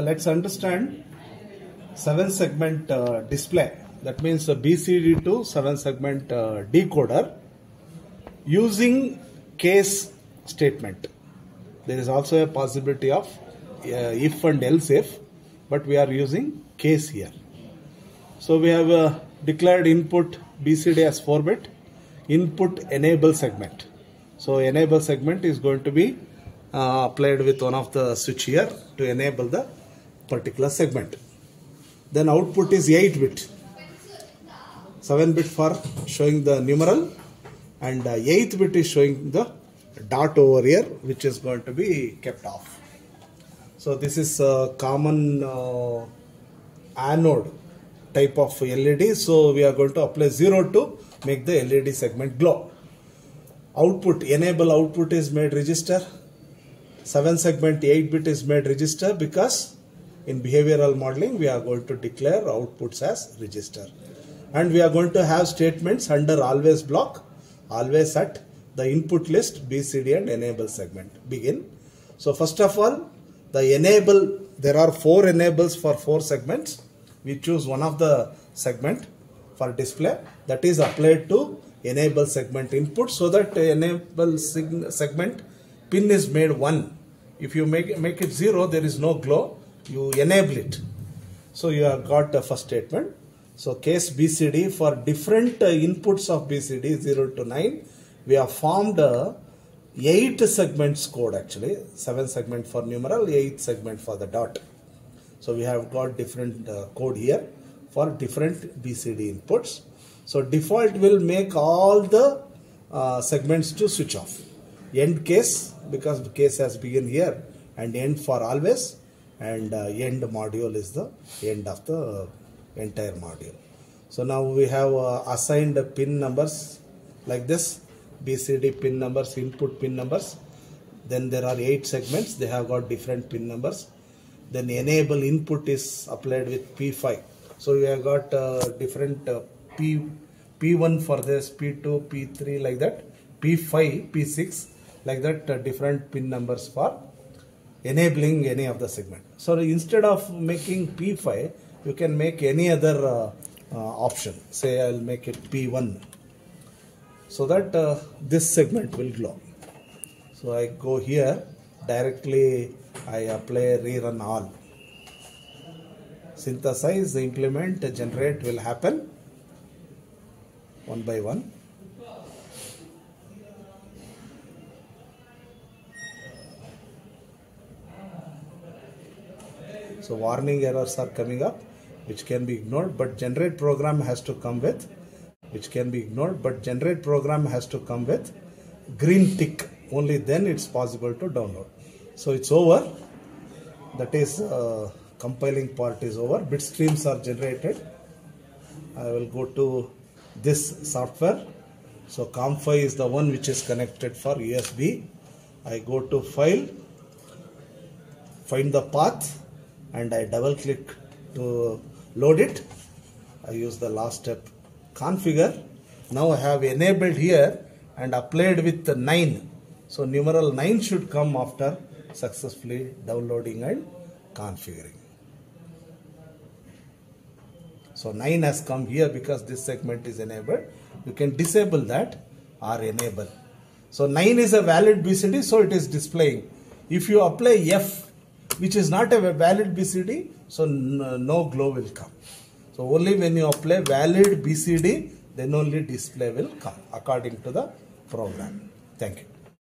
Let's understand 7-segment display. That means a BCD to 7-segment decoder using case statement. There is also a possibility of if and else if, but we are using case here. So we have declared input BCD as 4-bit, input enable segment. So enable segment is going to be applied with one of the switch here to enable the particular segment. Then output is 8-bit, 7-bit for showing the numeral, and 8th bit is showing the dot over here, which is going to be kept off. So this is a common anode type of LED. So we are going to apply 0 to make the LED segment glow. Output, enable output is made register. 7-segment 8-bit is made register because in behavioral modeling we are going to declare outputs as register. And we are going to have statements under always block, always at the input list, BCD and enable segment. Begin. So first of all, the enable, there are 4 enables for 4 segments. We choose one of the segment for display, that is applied to enable segment input, so that enable segment pin is made 1. If you make it 0, there is no glow. You enable it. So you have got the first statement. So case BCD for different inputs of BCD 0 to 9, we have formed 8 segments code actually. 7 segment for numeral, 8 segment for the dot. So we have got different code here for different BCD inputs. So default will make all the segments to switch off. End case, because the case has begin here, and end for always, and end module is the end of the entire module. So now we have assigned pin numbers like this, BCD pin numbers, input pin numbers. Then there are 8 segments, they have got different pin numbers. Then enable input is applied with P5. So we have got different P1 for this, P2, P3 like that, P5, P6 like that, different pin numbers for enabling any of the segment. So instead of making P5, you can make any other option. Say I will make it P1, so that this segment will glow. So I go here, directly I apply rerun all. Synthesize, implement, generate will happen one by one. So warning errors are coming up, which can be ignored, but generate program has to come with, which can be ignored, but generate program has to come with green tick. Only then it's possible to download. So it's over. That is compiling part is over. Bit streams are generated. I will go to this software. So COM5 is the one which is connected for USB. I go to file, find the path, and I double click to load it. I use the last step, configure. Now I have enabled here and applied with the 9. So numeral 9 should come after successfully downloading and configuring. So 9 has come here because this segment is enabled. You can disable that or enable. So 9 is a valid BCD, so it is displaying. If you apply F, which is not a valid BCD, so no glow will come. So only when you apply valid BCD, then only display will come according to the program. Thank you.